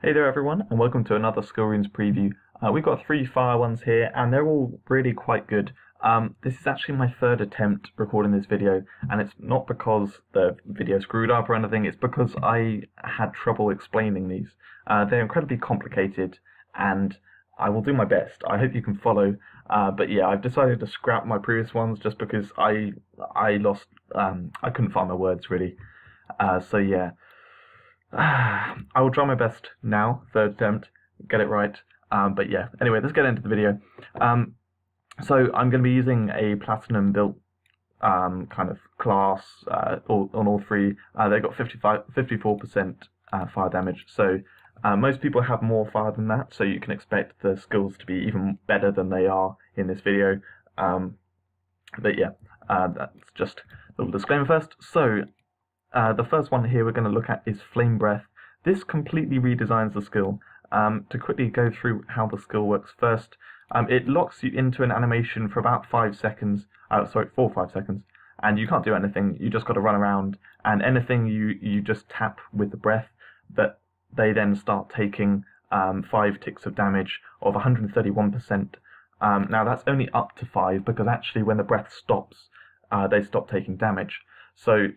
Hey there everyone, and welcome to another Skill Runes preview. We've got 3 fire ones here, and they're all really quite good. This is actually my third attempt recording this video, and it's not because the video screwed up or anything, it's because I had trouble explaining these. They're incredibly complicated, and I will do my best. I hope you can follow, but yeah, I've decided to scrap my previous ones just because I couldn't find my words really. So yeah. I will try my best now, third attempt, get it right. But yeah, anyway, let's get into the video. So I'm going to be using a platinum built kind of class on all three. They've got 54% fire damage, so most people have more fire than that, so you can expect the skills to be even better than they are in this video. But yeah, that's just a little disclaimer first. So the first one here we're going to look at is Flame Breath. This completely redesigns the skill. To quickly go through how the skill works first, it locks you into an animation for about 5 seconds, 4 or 5 seconds, and you can't do anything, you just got to run around, and anything you just tap with the breath, that they then start taking 5 ticks of damage of 131%. Now that's only up to 5, because actually when the breath stops, they stop taking damage. So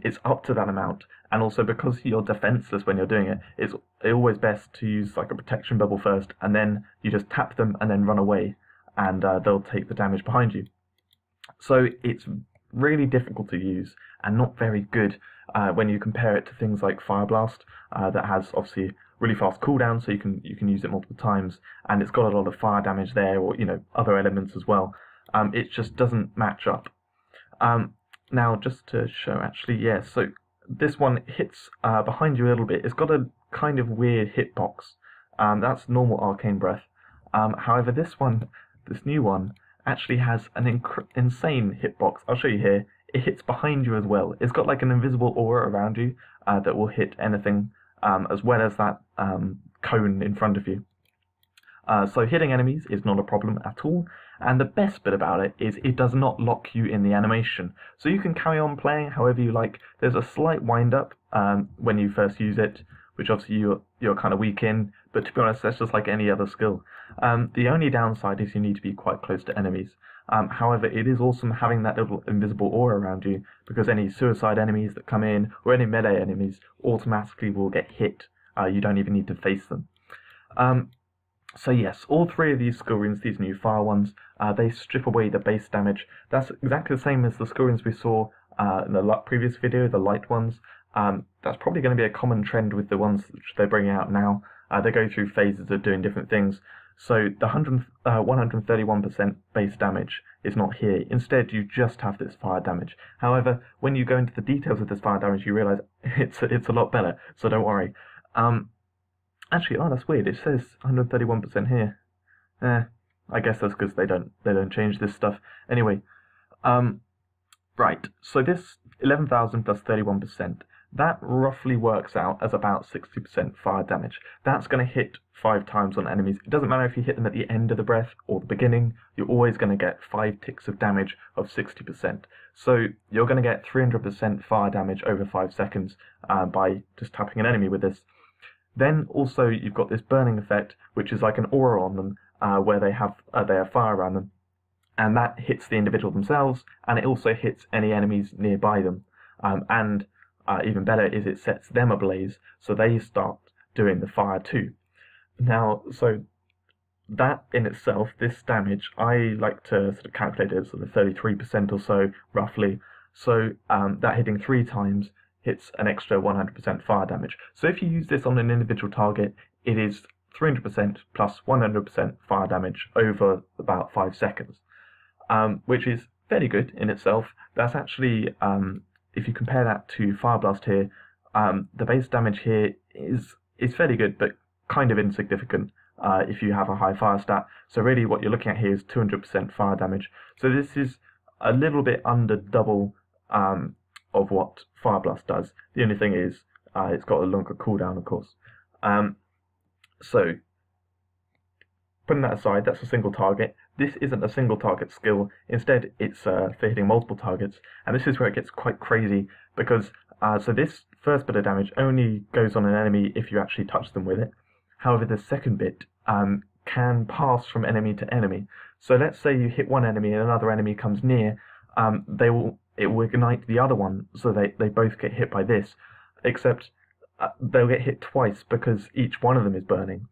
it's up to that amount, and also because you're defenseless when you're doing it, it's always best to use like a protection bubble first, and then you just tap them and then run away, and they'll take the damage behind you. So it's really difficult to use and not very good when you compare it to things like Fire Blast, that has obviously really fast cooldown, so you can use it multiple times, and it's got a lot of fire damage there, or other elements as well. It just doesn't match up. Now, just to show, actually, yeah, so this one hits behind you a little bit. It's got a kind of weird hitbox. That's normal Arcane Breath. However, this new one, actually has an insane hitbox. I'll show you here. It hits behind you as well. It's got like an invisible aura around you that will hit anything, as well as that cone in front of you. So hitting enemies is not a problem at all, and the best bit about it is it does not lock you in the animation. So you can carry on playing however you like. There's a slight wind-up when you first use it, which obviously you're kind of weak in, but to be honest, that's just like any other skill. The only downside is you need to be quite close to enemies. However, it is awesome having that little invisible aura around you, because any suicide enemies that come in, or any melee enemies, automatically will get hit. You don't even need to face them. So yes, all 3 of these skill runes, these new fire ones, they strip away the base damage. That's exactly the same as the skill runes we saw in the previous video, the light ones. That's probably going to be a common trend with the ones which they're bringing out now. They go through phases of doing different things. So the 131% base damage is not here. Instead, you just have this fire damage. However, when you go into the details of this fire damage, you realise it's a lot better, so don't worry. Actually, oh, that's weird. It says 131% here. I guess that's because they don't change this stuff. Anyway, right. So this 11,000 plus 31%, that roughly works out as about 60% fire damage. That's going to hit 5 times on enemies. It doesn't matter if you hit them at the end of the breath or the beginning. You're always going to get 5 ticks of damage of 60%. So you're going to get 300% fire damage over 5 seconds by just tapping an enemy with this. Then also you've got this burning effect, which is like an aura on them, where they have fire around them, and that hits the individual themselves, and it also hits any enemies nearby them. And even better is it sets them ablaze, so they start doing the fire too. Now, so that in itself, this damage, I like to sort of calculate it as sort of 33% or so, roughly. So that hitting 3 times hits an extra 100% fire damage. So if you use this on an individual target, it is 300% plus 100% fire damage over about 5 seconds, which is fairly good in itself. That's actually, if you compare that to Fire Blast here, the base damage here is fairly good, but kind of insignificant if you have a high fire stat. So really what you're looking at here is 200% fire damage. So this is a little bit under double of what Fire Blast does. The only thing is, it's got a longer cooldown, of course. So, putting that aside, that's a single target. This isn't a single target skill. Instead, it's for hitting multiple targets. And this is where it gets quite crazy, because so this first bit of damage only goes on an enemy if you actually touch them with it. However, the second bit can pass from enemy to enemy. So let's say you hit one enemy and another enemy comes near, it will ignite the other one, so they both get hit by this, except they'll get hit twice because each one of them is burning.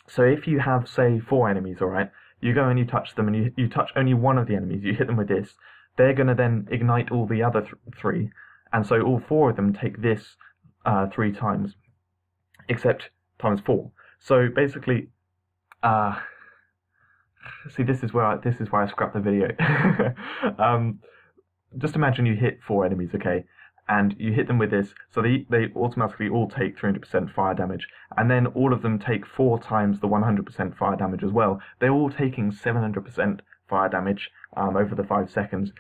So if you have, say, 4 enemies, alright, you go and you touch them, and you touch only one of the enemies, you hit them with this, they're going to then ignite all the other 3, and so all 4 of them take this 3 times, except times 4. So basically, see, this is where I scrapped the video. Just imagine you hit 4 enemies, okay, and you hit them with this, so they automatically all take 300% fire damage, and then all of them take 4 times the 100% fire damage as well. They're all taking 700% fire damage over the 5 seconds.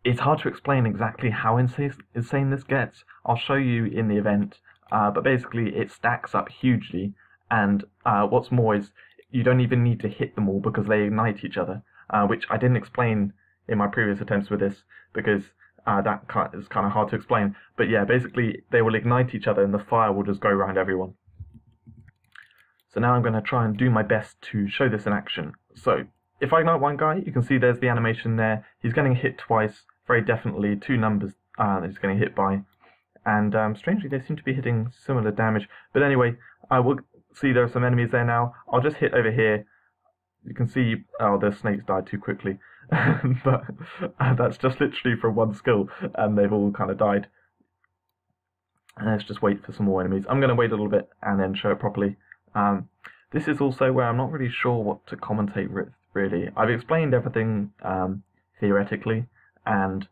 It's hard to explain exactly how insane this gets. I'll show you in the event, but basically it stacks up hugely, and what's more is you don't even need to hit them all because they ignite each other, which I didn't explain in my previous attempts with this because that is kind of hard to explain. But yeah, basically they will ignite each other and the fire will just go around everyone. So now I'm going to try and do my best to show this in action. So if I ignite one guy, you can see there's the animation there. He's getting hit twice, very definitely 2 numbers that he's getting hit by. And strangely, they seem to be hitting similar damage. But anyway, I will see there are some enemies there now. I'll just hit over here. You can see, oh, the snakes died too quickly. But that's just literally from one skill, and they've all kind of died. And let's just wait for some more enemies. I'm going to wait a little bit and then show it properly. This is also where I'm not really sure what to commentate with, really. I've explained everything theoretically, and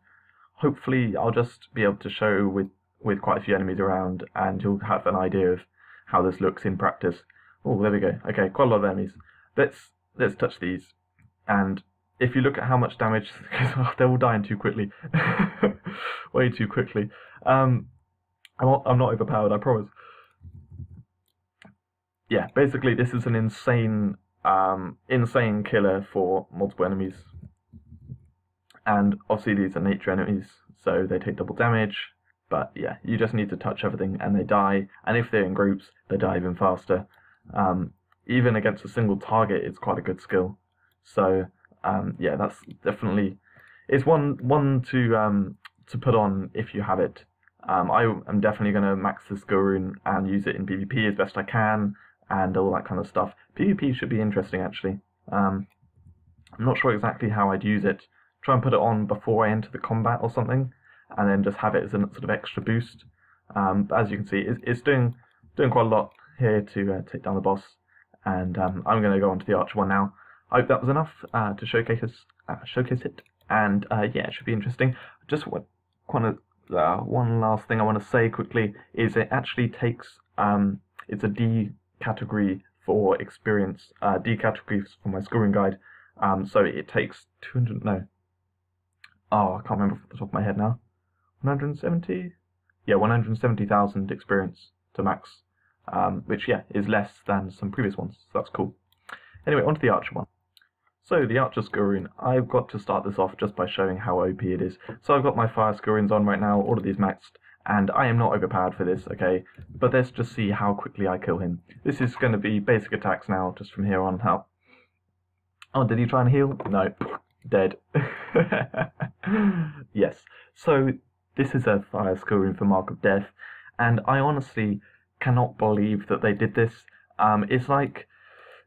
hopefully I'll just be able to show with quite a few enemies around, and you'll have an idea of how this looks in practice. Oh, there we go. Okay, quite a lot of enemies. Let's touch these, and if you look at how much damage, they're all dying too quickly, way too quickly. I'm not overpowered, I promise. Yeah, basically this is an insane killer for multiple enemies, and obviously these are nature enemies, so they take double damage. But yeah, you just need to touch everything and they die, and if they're in groups, they die even faster. Even against a single target, it's quite a good skill. So yeah, that's definitely, it's one to put on if you have it. I am definitely going to max the skill rune and use it in PvP as best I can, and all that kind of stuff. PvP should be interesting, actually. I'm not sure exactly how I'd use it. Try and put it on before I enter the combat or something, and then just have it as a sort of extra boost. But as you can see, it's doing quite a lot here to take down the boss, and I'm going to go on to the archer one now. I hope that was enough to showcase it, and yeah, it should be interesting. Just one last thing I want to say quickly is it actually takes it's a D category for experience, D category for my scoring guide. So it takes 200. No, oh, I can't remember off the top of my head now. 170? Yeah, 170,000 experience to max, which, yeah, is less than some previous ones, so that's cool. Anyway, on to the archer one. So, the archer skill rune, I've got to start this off just by showing how OP it is. So I've got my fire skill runes on right now, all of these maxed, and I am not overpowered for this, okay? But let's just see how quickly I kill him. This is going to be basic attacks now, just from here on out. Oh, did he try and heal? No. Dead. Yes. So, this is a fire skill rune for Mark of Death, and I honestly cannot believe that they did this. It's like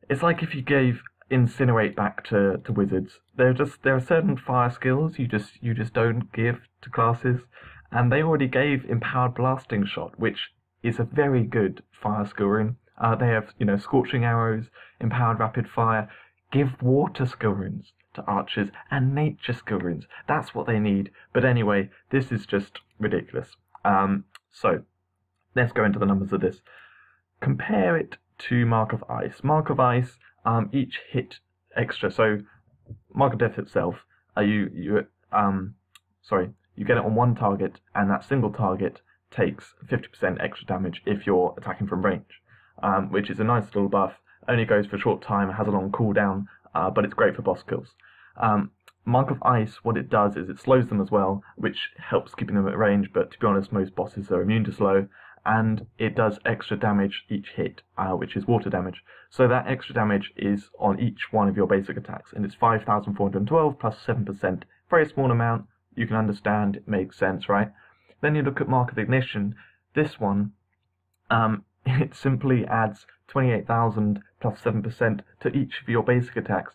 if you gave Incinerate back to wizards. There are certain fire skills you just don't give to classes, and they already gave Empowered Blasting Shot, which is a very good fire skill rune. They have, you know, Scorching Arrows, Empowered Rapid Fire. Give water skill runes to archers and nature skill runes. That's what they need. But anyway, this is just ridiculous. So let's go into the numbers of this. Compare it to Mark of Ice. Mark of Ice, each hit extra. So Mark of Death itself, you get it on one target, and that single target takes 50% extra damage if you're attacking from range, which is a nice little buff. Only goes for a short time, has a long cooldown, but it's great for boss kills. Mark of Ice, what it does is it slows them as well, which helps keeping them at range, but to be honest, most bosses are immune to slow, and it does extra damage each hit, which is water damage. So that extra damage is on each one of your basic attacks, and it's 5,412 plus 7%. Very small amount, you can understand, it makes sense, right? Then you look at Mark of Ignition. This one, it simply adds 28,000 plus 7% to each of your basic attacks.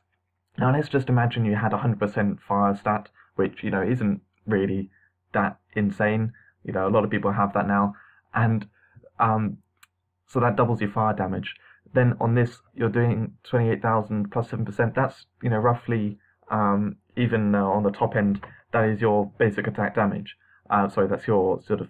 Now let's just imagine you had 100% fire stat, which, isn't really that insane. A lot of people have that now. And so that doubles your fire damage. Then on this, you're doing 28,000 plus 7%. That's, roughly, even on the top end, that is your basic attack damage. Sorry, that's your sort of,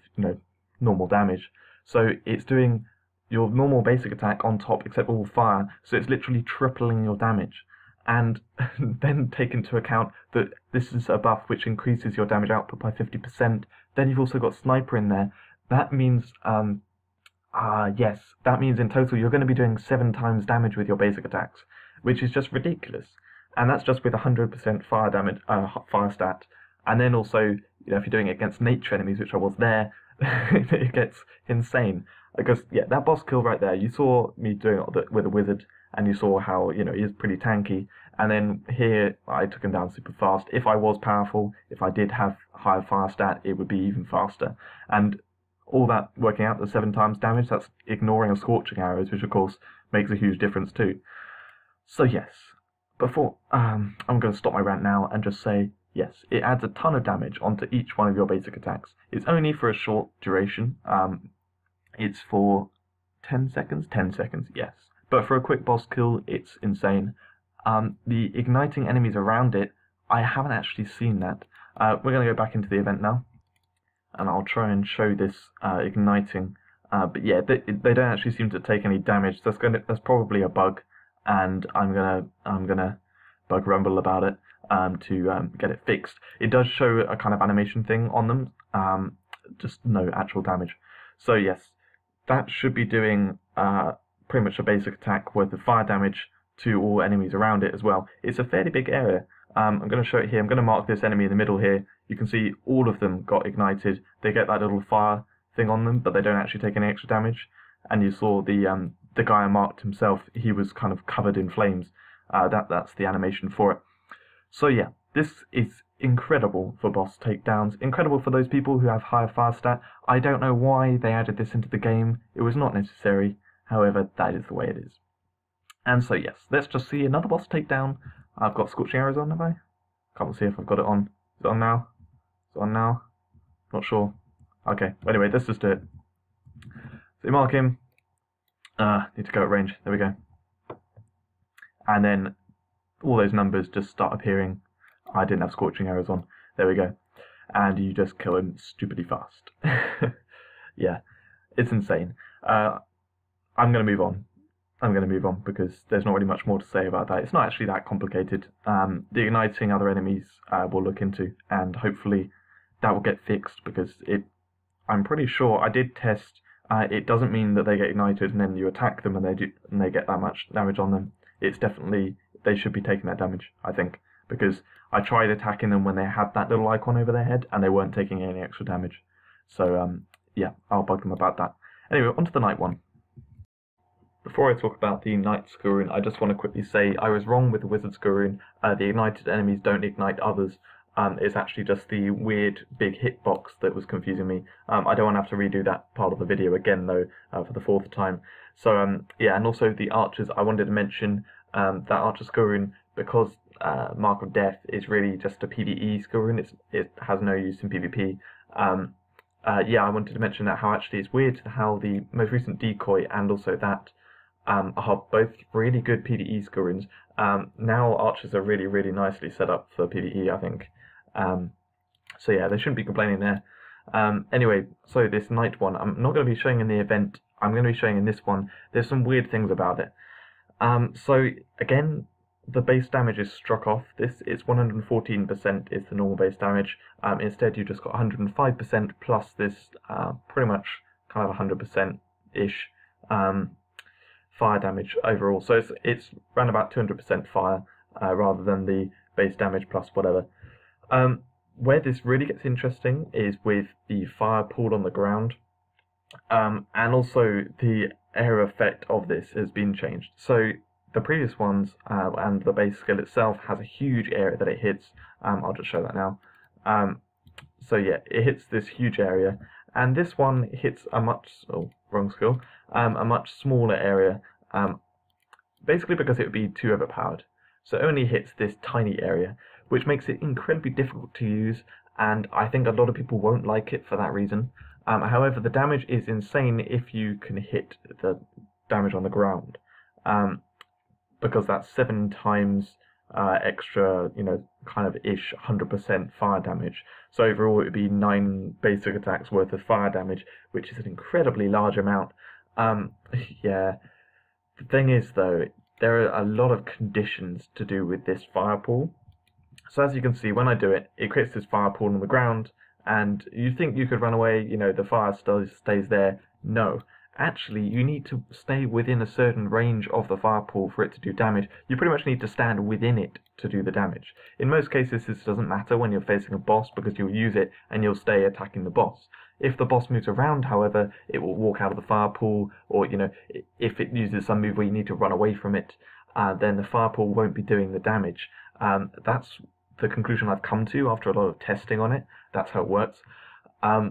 normal damage. So it's doing your normal basic attack on top, except all fire. So it's literally tripling your damage. And then take into account that this is a buff which increases your damage output by 50%. Then you've also got Sniper in there. That means, yes, that means in total you're going to be doing 7 times damage with your basic attacks, which is just ridiculous. And that's just with 100% fire damage, fire stat. And then also, if you're doing it against nature enemies, which I was there, it gets insane. Because, yeah, that boss kill right there, you saw me doing it with a wizard, and you saw how, he is pretty tanky. And then here, I took him down super fast. If I was powerful, if I did have higher fire stat, it would be even faster. And all that working out the 7 times damage, that's ignoring a scorching arrows, which of course makes a huge difference too. So yes, before I'm going to stop my rant now and just say, yes, it adds a ton of damage onto each one of your basic attacks. It's only for a short duration. It's for 10 seconds? 10 seconds, yes. But for a quick boss kill, it's insane. The igniting enemies around it, I haven't actually seen that. We're going to go back into the event now, and I'll try and show this igniting. But yeah, they don't actually seem to take any damage. That's probably a bug, and I'm gonna bug rumble about it to get it fixed. It does show a kind of animation thing on them, just no actual damage. So yes, that should be doing pretty much a basic attack worth of fire damage to all enemies around it as well. It's a fairly big area. I'm going to show it here. I'm going to mark this enemy in the middle here. You can see all of them got ignited. They get that little fire thing on them, but they don't actually take any extra damage. And you saw the guy I marked himself, he was kind of covered in flames. That's the animation for it. So yeah, this is incredible for boss takedowns. Incredible for those people who have higher fire stat. I don't know why they added this into the game. It was not necessary. However, that is the way it is. And so yes, let's just see another boss takedown. I've got scorching arrows on, have I? Can't see if I've got it on. Is it on now? Is it on now? Not sure. Okay, anyway, let's just do it. So you mark him. Need to go at range. There we go. And then all those numbers just start appearing. I didn't have scorching arrows on. There we go. And you just kill him stupidly fast. Yeah, it's insane. I'm going to move on. Because there's not really much more to say about that. It's not actually that complicated. The igniting other enemies we'll look into, and hopefully that will get fixed, because I'm pretty sure I did test. It doesn't mean that they get ignited and then you attack them and they get that much damage on them. It's definitely, they should be taking that damage, I think, because I tried attacking them when they had that little icon over their head and they weren't taking any extra damage. So yeah, I'll bug them about that. Anyway, on to the night one. Before I talk about the Night Skill Rune, I just want to quickly say I was wrong with the Wizard Skill Rune. The ignited enemies don't ignite others. It's actually just the weird big hitbox that was confusing me. I don't want to have to redo that part of the video again though, for the 4th time. So yeah, and also the archers, I wanted to mention that Archer Skill Rune, because Mark of Death is really just a PvE skill rune. It has no use in PvP. Yeah, I wanted to mention that, how actually it's weird how the most recent Decoy and also that are both really good PvE skill runes. Now archers are really, really nicely set up for PvE, I think. So yeah, they shouldn't be complaining there. Anyway, so this night one, I'm not going to be showing in the event, I'm going to be showing in this one. There's some weird things about it. So again, the base damage is struck off. This is 114% is the normal base damage. Instead you just got 105% plus this pretty much kind of 100%-ish fire damage overall. So it's around about 200% fire rather than the base damage plus whatever. Where this really gets interesting is with the fire pool on the ground, and also the area effect of this has been changed. So the previous ones and the base skill itself has a huge area that it hits. I'll just show that now. So yeah, it hits this huge area, and this one hits a much wrong skill, a much smaller area. Basically because it would be too overpowered. So it only hits this tiny area, which makes it incredibly difficult to use, and I think a lot of people won't like it for that reason. However, the damage is insane if you can hit the damage on the ground, because that's 7 times extra, kind of ish 100% fire damage. So overall it would be 9 basic attacks worth of fire damage, which is an incredibly large amount. Yeah. The thing is, though, there are a lot of conditions to do with this fire pool. So as you can see, when I do it, it creates this fire pool on the ground, and you think you could run away, the fire still stays there. No. Actually, you need to stay within a certain range of the fire pool for it to do damage. You pretty much need to stand within it to do the damage. In most cases, this doesn't matter when you're facing a boss, because you'll use it and you'll stay attacking the boss. If the boss moves around, however, it will walk out of the fire pool, or if it uses some move where you need to run away from it, then the fire pool won't be doing the damage. That's the conclusion I've come to after a lot of testing on it. That's how it works.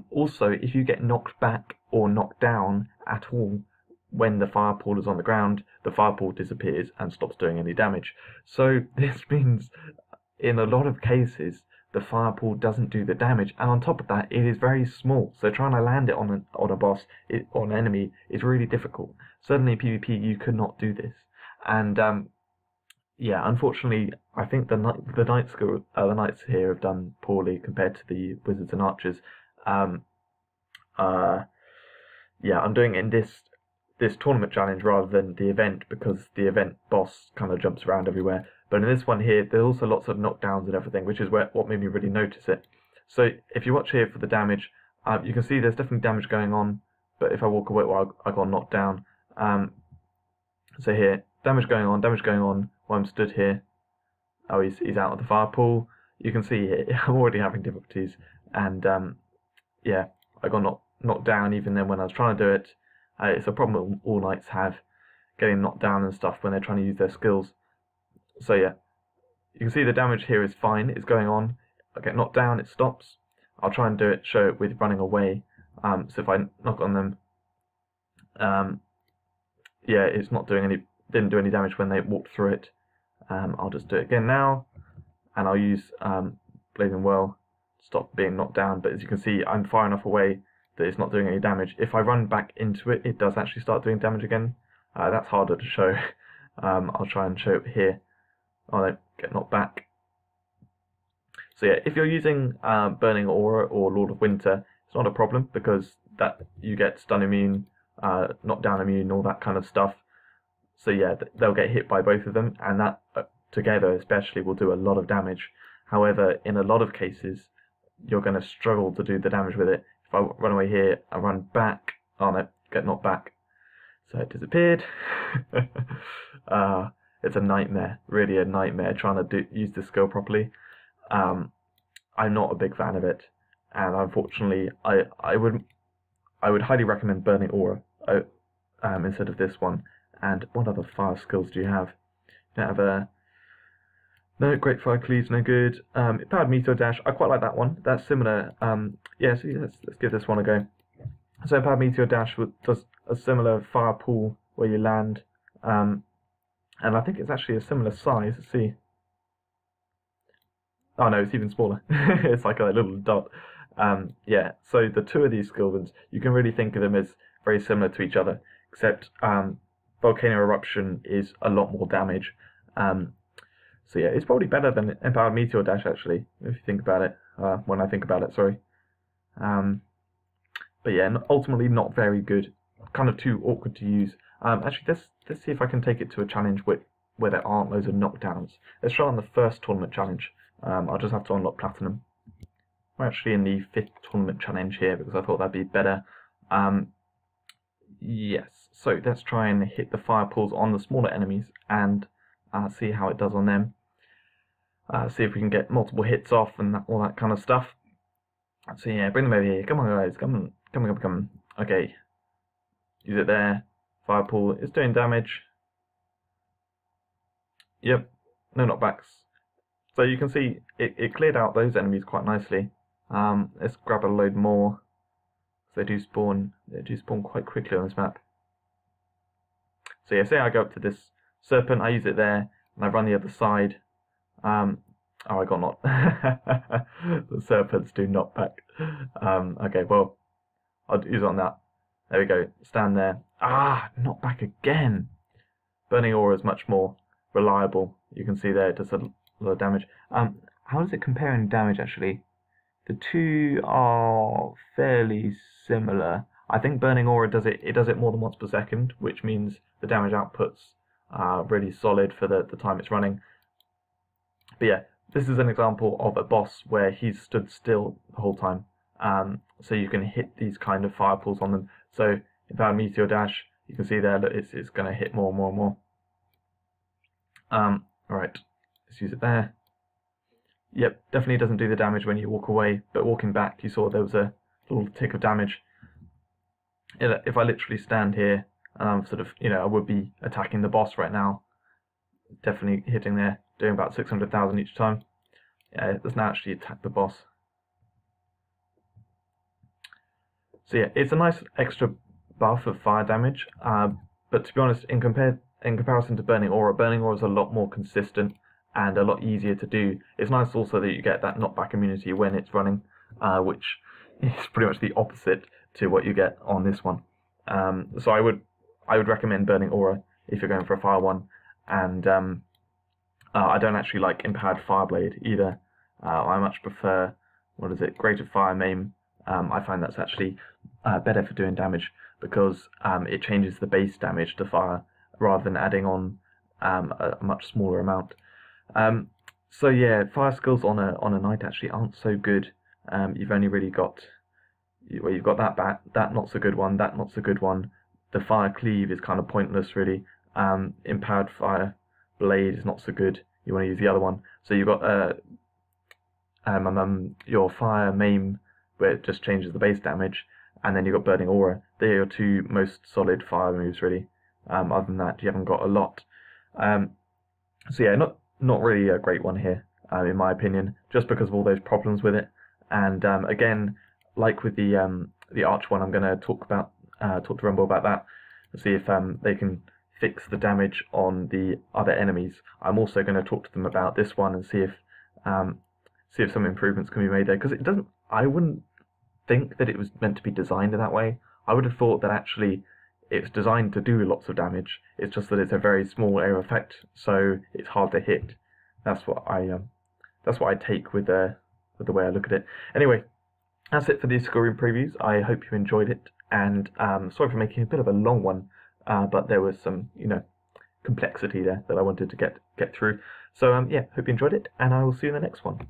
Also, if you get knocked back or knocked down at all when the fire pool is on the ground, the fire pool disappears and stops doing any damage. So this means, in a lot of cases, the fire pool doesn't do the damage, and on top of that, it is very small. So trying to land it on a boss or an enemy is really difficult. Certainly in PvP, you could not do this. And yeah, unfortunately, I think the knights here have done poorly compared to the wizards and archers. Yeah, I'm doing it in this tournament challenge rather than the event, because the event boss kind of jumps around everywhere. But in this one here, there's also lots of knockdowns and everything, which is what made me really notice it. So if you watch here for the damage, you can see there's definitely damage going on, but if I walk away, well, I got knocked down. So here, damage going on while I'm stood here. Oh, he's out of the fire pool. You can see here, I'm already having difficulties, and yeah, I got knocked down even then when I was trying to do it. It's a problem that all knights have, getting knocked down and stuff when they're trying to use their skills. So yeah, you can see the damage here is fine, it's going on. I get knocked down, it stops. I'll try and show it with running away. So if I knock on them, yeah, it's didn't do any damage when they walked through it. I'll just do it again now, and I'll use Blazing Whirl to stop being knocked down. But as you can see, I'm far enough away that it's not doing any damage. If I run back into it, it does actually start doing damage again. That's harder to show. I'll try and show it here. I don't get knocked back. So yeah, if you're using Burning Aura or Lord of Winter, it's not a problem, because that you get stun immune, knockdown immune, all that kind of stuff. So yeah, they'll get hit by both of them, and that together especially will do a lot of damage. However, in a lot of cases, you're going to struggle to do the damage with it. If I run away here, I run back, oh no, get knocked back. So it disappeared. It's a nightmare, really a nightmare trying to use this skill properly. I'm not a big fan of it, and unfortunately, I would highly recommend Burning Aura instead of this one. And what other fire skills do you have? You don't have no, Great Fire Cleaves, no good. Powered Meteor Dash, I quite like that one. That's similar. Yeah, so let's give this one a go. So Powered Meteor Dash does a similar fire pool where you land, and I think it's actually a similar size. Let's see. Oh no, it's even smaller. It's like a little dot. Yeah, so the two of these skill ones, you can really think of them as very similar to each other, except Volcano Eruption is a lot more damage. So yeah, it's probably better than Empowered Meteor Dash, actually, if you think about it. When I think about it, sorry. But yeah, ultimately not very good. Kind of too awkward to use. Actually, let's see if I can take it to a challenge where there aren't loads of knockdowns. Let's try on the first tournament challenge. I'll just have to unlock Platinum. We're actually in the 5th tournament challenge here, because I thought that'd be better. Yes, so let's try and hit the fire pools on the smaller enemies and see how it does on them. see if we can get multiple hits off and all that kind of stuff. So yeah, bring them over here. Come on, guys. Come on. Okay. Use it there. Firepool is doing damage. Yep. No knockbacks. So you can see it cleared out those enemies quite nicely. Let's grab a load more. So they do spawn quite quickly on this map. So yeah, say I go up to this serpent, I use it there, and I run the other side. Oh, I got knocked. The serpents do knockback. Okay, well, I'll use it on that. There we go. Stand there. Ah, knockback again. Burning Aura is much more reliable. You can see there it does a lot of damage. How does it compare in damage actually? The two are fairly similar. I think Burning Aura does it more than once per second, which means the damage output's really solid for the time it's running. But yeah, this is an example of a boss where he's stood still the whole time. So you can hit these kind of fire pools on them. So if I Meteor Dash, you can see there that it's going to hit more and more and more. Alright, let's use it there. Yep, definitely doesn't do the damage when you walk away, but walking back you saw there was a little tick of damage. If I literally stand here, sort of, I would be attacking the boss right now. Definitely hitting there, doing about 600,000 each time. Yeah, it doesn't actually attack the boss. So yeah, it's a nice extra buff of fire damage, but to be honest, in comparison to Burning Aura is a lot more consistent and a lot easier to do. It's nice also that you get that knockback immunity when it's running, which is pretty much the opposite to what you get on this one. So I would recommend Burning Aura if you're going for a fire one, and I don't actually like Empowered Fireblade either. I much prefer, Greater Fire Maim. I find that's actually better for doing damage because it changes the base damage to fire rather than adding on a much smaller amount. So yeah, fire skills on a knight actually aren't so good. You've only really got you've got that bat, that not so good one, that not so good one. The fire cleave is kind of pointless really. Empowered fire blade is not so good. You want to use the other one. So you've got your fire maim where it just changes the base damage, and then you've got Burning Aura. They're your two most solid fire moves really. Other than that, you haven't got a lot. So yeah, not really a great one here, in my opinion, just because of all those problems with it. And again, like with the arch one, I'm going to talk to Rumble about that, and see if they can fix the damage on the other enemies. I'm also going to talk to them about this one and see if some improvements can be made there, because it doesn't. I wouldn't think that it was meant to be designed in that way. I would have thought that actually it's designed to do lots of damage. It's just that it's a very small area effect, so it's hard to hit. That's what I take with the way I look at it. Anyway, that's it for these Skyrim previews. I hope you enjoyed it, and sorry for making a bit of a long one, but there was some complexity there that I wanted to get through. So yeah, hope you enjoyed it, and I will see you in the next one.